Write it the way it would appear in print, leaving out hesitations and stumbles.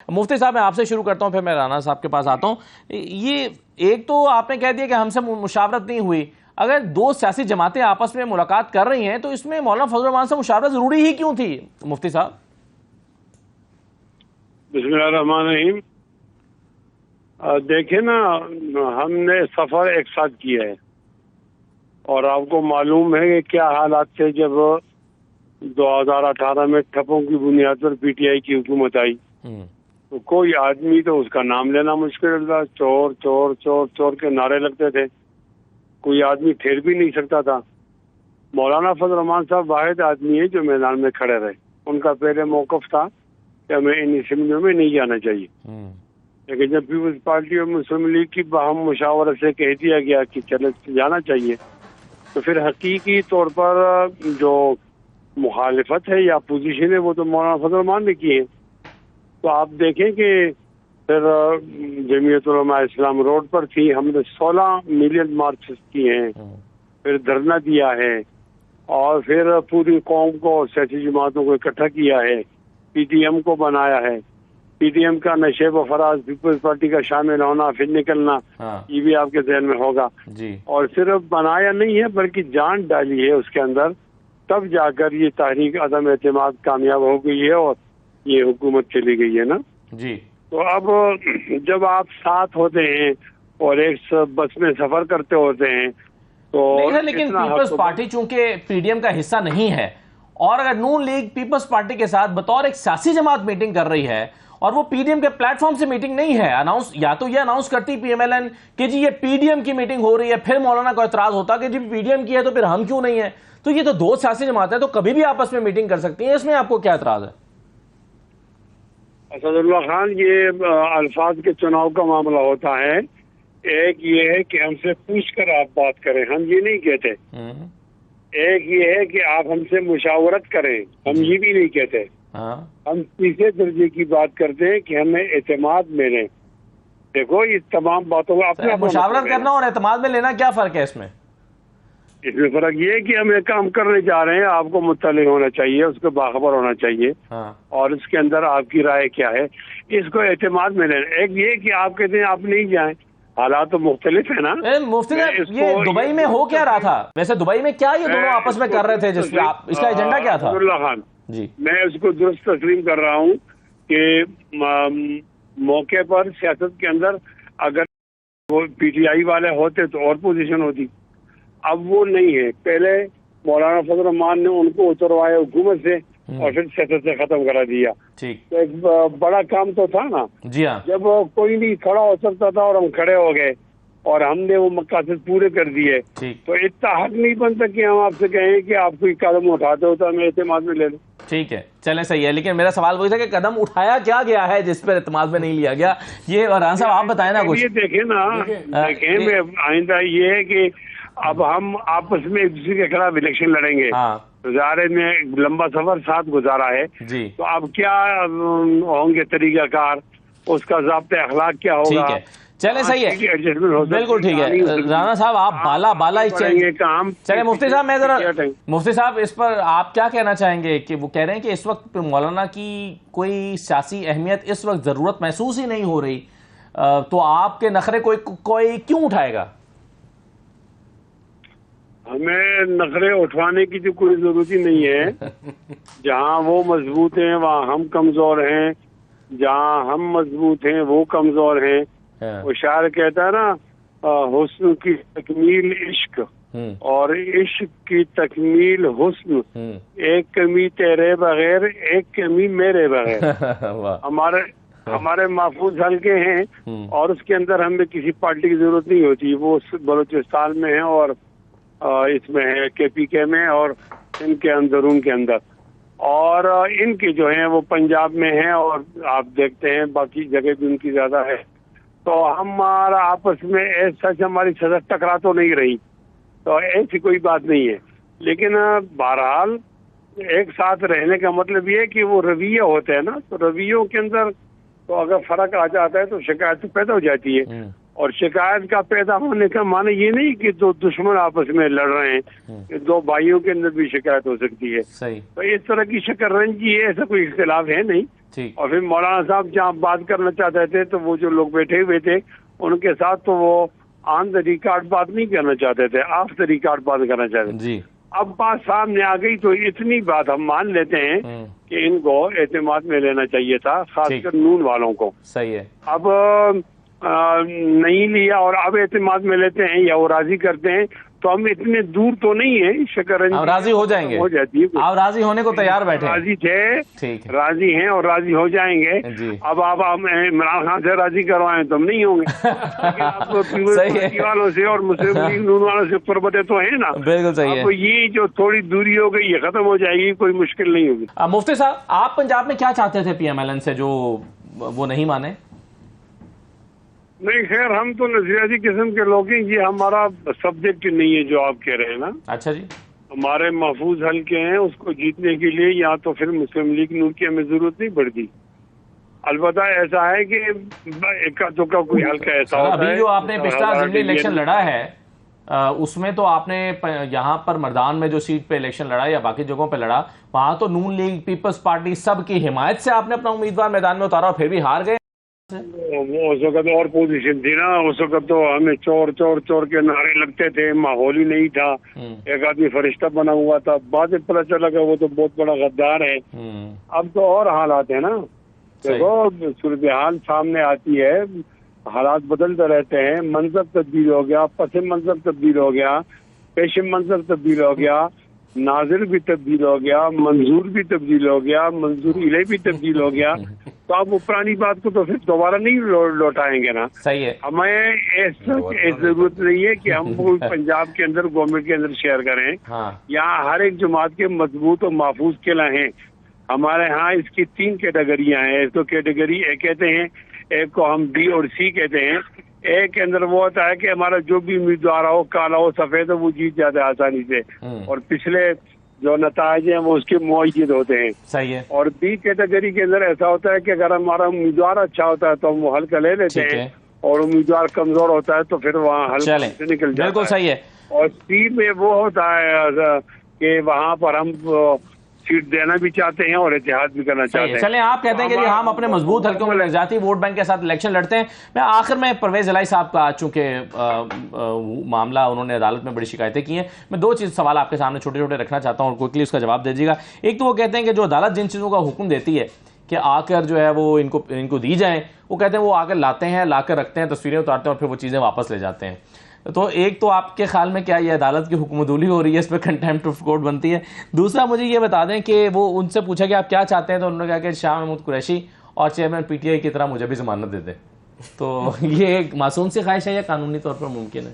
مفتی صاحب میں آپ سے شروع کرتا ہوں، پھر میں رانا صاحب کے پاس آتا ہوں. یہ ایک تو آپ نے کہہ دیا کہ ہم سے مشاورت نہیں ہوئی. اگر دو سیاسی جماعتیں آپس میں ملاقات کر رہی ہیں تو اس میں مولانا فضل الرحمان سے مشاورت ضروری ہی کیوں تھی مفتی صاحب؟ بسم اللہ الرحمن الرحیم. دیکھیں نا، ہم نے سفر ایک ساتھ کیا ہے اور آپ کو معلوم ہے کہ کیا حالات تھے جب 2018 میں ٹھپوں کی بنیاد پر پی ٹی آئی کی حکومت آئی. تو کوئی آدمی تو اس کا نام لینا مشکل تھا. چور چور چور چور کے نعرے لگتے تھے، کوئی آدمی ٹھہر بھی نہیں سکتا تھا. مولانا فضل الرحمان صاحب واحد آدمی ہے جو میدان میں کھڑے رہے. ان کا پہلے موقف تھا کہ ہمیں ان اسمبلیوں میں نہیں جانا چاہیے، لیکن جب پیپلز پارٹی اور مسلم لیگ کی باہم مشاورت سے کہہ دیا گیا کہ چلے جانا چاہیے، تو پھر حقیقی طور پر جو مخالفت ہے یا پوزیشن ہے وہ تو مولانا فضل الرحمان نے کی ہے. تو آپ دیکھیں کہ پھر جمعیت علماء اسلام روڈ پر تھی، ہم نے 16 ملین مارچ کیے ہیں، پھر دھرنا دیا ہے اور پھر پوری قوم کو سیاسی جماعتوں کو اکٹھا کیا ہے، پی ٹی ایم کو بنایا ہے. پی ٹی ایم کا نشیب و فراز پیپلز پارٹی کا شامل ہونا پھر نکلنا، یہ بھی آپ کے ذہن میں ہوگا. اور صرف بنایا نہیں ہے بلکہ جان ڈالی ہے اس کے اندر، تب جا کر یہ تحریک عدم اعتماد کامیاب ہو گئی ہے اور یہ حکومت چلی گئی ہے نا. تو اب جب آپ ساتھ ہوتے ہیں اور ایک بس میں سفر کرتے ہوتے ہیں تو لیکن پیپلز پارٹی چونکہ پی ڈی ایم کا حصہ نہیں ہے، اور اگر نون لیگ پیپلز پارٹی کے ساتھ بطور ایک سیاسی جماعت میٹنگ کر رہی ہے اور وہ پی ڈی ایم کے پلیٹ فارم سے میٹنگ نہیں ہے، یا تو یہ اناؤنس کرتی پی ایم ایل این کہ جی یہ پی ڈی ایم کی میٹنگ ہو رہی ہے، پھر مولانا کو اعتراض ہوتا کہ جی پی ڈی ایم کی ہے تو پھر ہم کیوں نہیں ہیں. تو یہ تو دو سیاسی جماعتیں تو کبھی بھی آپس میں میٹنگ کر سکتی ہیں، اس میں آپ کو کیا اعتراض ہے؟ اسد اللہ خان، یہ الفاظ کے چناؤ کا معاملہ ہوتا ہے. ایک یہ ہے کہ ہم سے پوچھ کر آپ بات کریں، ہم یہ نہیں کہتے. ایک یہ ہے کہ آپ ہم سے مشاورت کریں، ہم یہ بھی نہیں کہتے. ہم تیسرے درجے کی بات کرتے ہیں کہ ہمیں اعتماد میں لیں. دیکھو یہ تمام باتوں کا اپنا مشاورت کرنا اور اعتماد میں لینا کیا فرق ہے اس میں فرق یہ ہے کہ ہم ایک کام کرنے جا رہے ہیں، آپ کو مطلع ہونا چاہیے، اس کو باخبر ہونا چاہیے اور اس کے اندر آپ کی رائے کیا ہے، اس کو اعتماد میں لینا. ایک یہ کہ آپ کہتے ہیں آپ نہیں جائیں، حالات تو مختلف ہیں نا. مفتی صاحب یہ دبئی میں ہو کیا رہا تھا ویسے؟ دبئی میں کیا یہ دونوں آپس میں کر رہے تھے جس میں اس کا ایجنڈا کیا تھا؟ اللہ خان جی، میں اس کو درست تسلیم کر رہا ہوں کہ موقع پر سیاست کے اندر اگر وہ پی ٹی آئی والے ہوتے تو اور پوزیشن ہوتی. اب وہ نہیں ہے. پہلے مولانا فضل الرحمان نے ان کو اتروایا حکومت سے اور پھر سیاست سے ختم کرا دیا. تو ایک بڑا کام تو تھا نا. جب کوئی نہیں کھڑا ہو سکتا تھا اور ہم کھڑے ہو گئے اور ہم نے وہ مقاصد پورے کر دیے، تو اتنا حق نہیں بنتا کہ ہم آپ سے کہیں کہ آپ کوئی قدم اٹھاتے ہو تو ہمیں اعتماد میں لے لیں. ٹھیک ہے، چلیں صحیح ہے، لیکن میرا سوال وہی تھا کہ قدم اٹھایا کیا گیا ہے جس پر اعتماد میں نہیں لیا گیا؟ یہ رانا صاحب آپ بتائیں نا کچھ. یہ دیکھیں نا، دیکھیں میں آئندہ یہ ہے کہ اب ہم آپس میں ایک دوسرے کے خلاف الیکشن لڑیں گے. ظاہر میں لمبا سفر ساتھ گزارا ہے، تو اب کیا ہوں گے طریقہ کار، اس کا ضابطۂ اخلاق کیا ہوگا. چلے صحیح ہے، بالکل ٹھیک ہے. رانا صاحب آپ بالا ہی کام. چلے مفتی صاحب میں ذرا مفتی صاحب اس پر آپ کیا کہنا چاہیں گے کہ وہ کہہ رہے ہیں کہ اس وقت مولانا کی کوئی سیاسی اہمیت اس وقت ضرورت محسوس ہی نہیں ہو رہی، تو آپ کے نخرے کوئی کیوں اٹھائے گا؟ ہمیں نخرے اٹھوانے کی تو کوئی ضرورت ہی نہیں ہے. جہاں وہ مضبوط ہیں وہاں ہم کمزور ہیں، جہاں ہم مضبوط ہیں وہ کمزور ہیں. وہ شاعر کہتا ہے نا، حسن کی تکمیل عشق اور عشق کی تکمیل حسن، ایک کمی تیرے بغیر ایک کمی میرے بغیر. ہمارے محفوظ حلقے ہیں اور اس کے اندر ہمیں کسی پارٹی کی ضرورت نہیں ہوتی. وہ بلوچستان میں ہے اور اس میں ہے کے پی کے میں اور ان کے اندرون کے اندر، اور ان کے جو ہیں وہ پنجاب میں ہیں اور آپ دیکھتے ہیں باقی جگہ بھی ان کی زیادہ ہے. تو ہمارا آپس میں ایسا ہماری صدر ٹکرا تو نہیں رہی، تو ایسی کوئی بات نہیں ہے. لیکن بہرحال ایک ساتھ رہنے کا مطلب یہ ہے کہ وہ رویہ ہوتے ہیں نا، تو رویوں کے اندر تو اگر فرق آ جاتا ہے تو شکایت پیدا ہو جاتی ہے. اور شکایت کا پیدا ہونے کا معنی یہ نہیں کہ دو دشمن آپس میں لڑ رہے ہیں، دو بھائیوں کے اندر بھی شکایت ہو سکتی ہے. تو اس طرح کی شکر رنجی ہے، ایسا کوئی اختلاف ہے نہیں. ٹھیک. اور پھر مولانا صاحب جہاں بات کرنا چاہتے تھے تو وہ جو لوگ بیٹھے ہوئے تھے ان کے ساتھ تو وہ آن دا ریکارڈ بات نہیں کرنا چاہتے تھے, آف دا ریکارڈ بات کرنا چاہتے تھے. جی. اب بات سامنے آ گئی تو اتنی بات ہم مان لیتے ہیں کہ ان کو اعتماد میں لینا چاہیے تھا, خاص کر نون والوں کو. صحیح ہے. اب نہیں لیا اور اب اعتماد میں لیتے ہیں یا وہ راضی کرتے ہیں تو ہم اتنے دور تو نہیں ہیں. شکر ہم راضی ہو جائیں گے, ہو جاتی ہے, آپ راضی ہونے کو تیار بیٹھے ہیں. راضی تھے, ٹھیک ہے, راضی ہیں اور راضی ہو جائیں گے. جی. اب آپ عمران خان سے راضی کروائیں تو ہم نہیں ہوں گے. آپ پیپلز پارٹی والوں سے اور مسلم لیگ نون والوں سے قربتیں تو ہیں نا. بالکل صحیح ہے. اب یہ جو تھوڑی دوری ہو گئی یہ ختم ہو جائے گی, کوئی مشکل نہیں ہوگی. مفتی صاحب, آپ پنجاب میں کیا چاہتے تھے پی ایم ایل این سے جو وہ نہیں مانے؟ نہیں خیر, ہم تو نظریاتی قسم کے لوگ ہیں, یہ ہمارا سبجیکٹ نہیں ہے جو آپ کہہ رہے ہیں نا. اچھا جی. ہمارے محفوظ حلقے ہیں, اس کو جیتنے کے لیے یا تو پھر مسلم لیگ نون کی ہمیں ضرورت نہیں پڑتی. البتہ ایسا ہے کہ اکا دکا کوئی حلقہ ایسا ہوتا ہے. ابھی جو آپ نے پچھلا ضمنی الیکشن لڑا ہے اس میں تو آپ نے یہاں پر مردان میں جو سیٹ پہ الیکشن لڑا یا باقی جگہوں پہ لڑا, وہاں تو نون لیگ, پیپلز پارٹی سب کی حمایت سے آپ نے اپنا امیدوار میدان میں اتارا اور پھر بھی ہار گئے. وہ اس وقت اور پوزیشن تھی نا, اس وقت تو ہمیں چور چور چور کے نعرے لگتے تھے, ماحول ہی نہیں تھا. ایک آدمی فرشتہ بنا ہوا تھا, بعد میں پتہ چلا کہ وہ تو بہت بڑا غدار ہے. اب تو اور حالات ہیں نا, دیکھو صورتحال سامنے آتی ہے, حالات بدلتے رہتے ہیں. منظر تبدیل ہو گیا, پس منظر تبدیل ہو گیا, پیش منظر تبدیل ہو گیا, ناظر بھی تبدیل ہو گیا, منظور بھی تبدیل ہو گیا, منظور الیہ بھی تبدیل ہو گیا. تو آپ وہ پرانی بات کو تو پھر دوبارہ نہیں لوٹائیں گے نا. صحیح ہے. ہمیں ضرورت نہیں ہے کہ ہم پنجاب کے اندر گورنمنٹ کے اندر شیئر کریں. یہاں ہر ایک جماعت کے مضبوط اور محفوظ قلعہ ہیں. ہمارے ہاں اس کی 3 کیٹیگریاں ہیں. اس کو کیٹیگری اے کہتے ہیں, ایک کو ہم بی اور سی کہتے ہیں. ایک کے اندر وہ ہوتا ہے کہ ہمارا جو بھی امیدوار ہو, کالا ہو سفید ہو, وہ جیت جاتا ہے آسانی سے, اور پچھلے جو نتائج ہیں وہ اس کے معید ہوتے ہیں. صحیح ہے. اور بی کیٹیگری کے اندر ایسا ہوتا ہے کہ اگر ہمارا امیدوار اچھا ہوتا ہے تو ہم وہ حلقہ لے لیتے ہیں, اور امیدوار کمزور ہوتا ہے تو پھر وہاں حلقہ سے نکل جاتا ہے. بالکل صحیح ہے. اور سی میں وہ ہوتا ہے کہ وہاں پر ہم سیٹ دینا بھی چاہتے ہیں اور اتحاد بھی کرنا چاہتے ہیں. چلیں, آپ کہتے ہیں کہ ہم اپنے مضبوط حلقوں میں ذاتی ووٹ بینک کے ساتھ الیکشن لڑتے ہیں. میں آخر میں پرویز الہی صاحب کا, چونکہ معاملہ انہوں نے عدالت میں بڑی شکایتیں کی ہیں, میں 2 سوال آپ کے سامنے چھوٹے چھوٹے رکھنا چاہتا ہوں اور کوئکلی اس کا جواب دیجیے گا. ایک تو وہ کہتے ہیں کہ جو عدالت جن چیزوں کا حکم دیتی ہے کہ آ کر جو ہے وہ ان کو دی جائیں, وہ کہتے ہیں وہ آ کر لاتے ہیں, لا کر رکھتے ہیں, تصویریں اتارتے ہیں اور پھر وہ چیزیں واپس لے جاتے ہیں. تو ایک تو آپ کے خیال میں کیا یہ عدالت کی حکم عدولی ہو رہی ہے, اس پہ کنٹیمپٹ آف کورٹ بنتی ہے؟ دوسرا مجھے یہ بتا دیں کہ وہ ان سے پوچھا کہ آپ کیا چاہتے ہیں, تو انہوں نے کہا کہ شاہ محمود قریشی اور چیئرمین پی ٹی آئی کی طرح مجھے بھی ضمانت دے دے. تو یہ ایک معصوم سی خواہش ہے یا قانونی طور پر ممکن ہے؟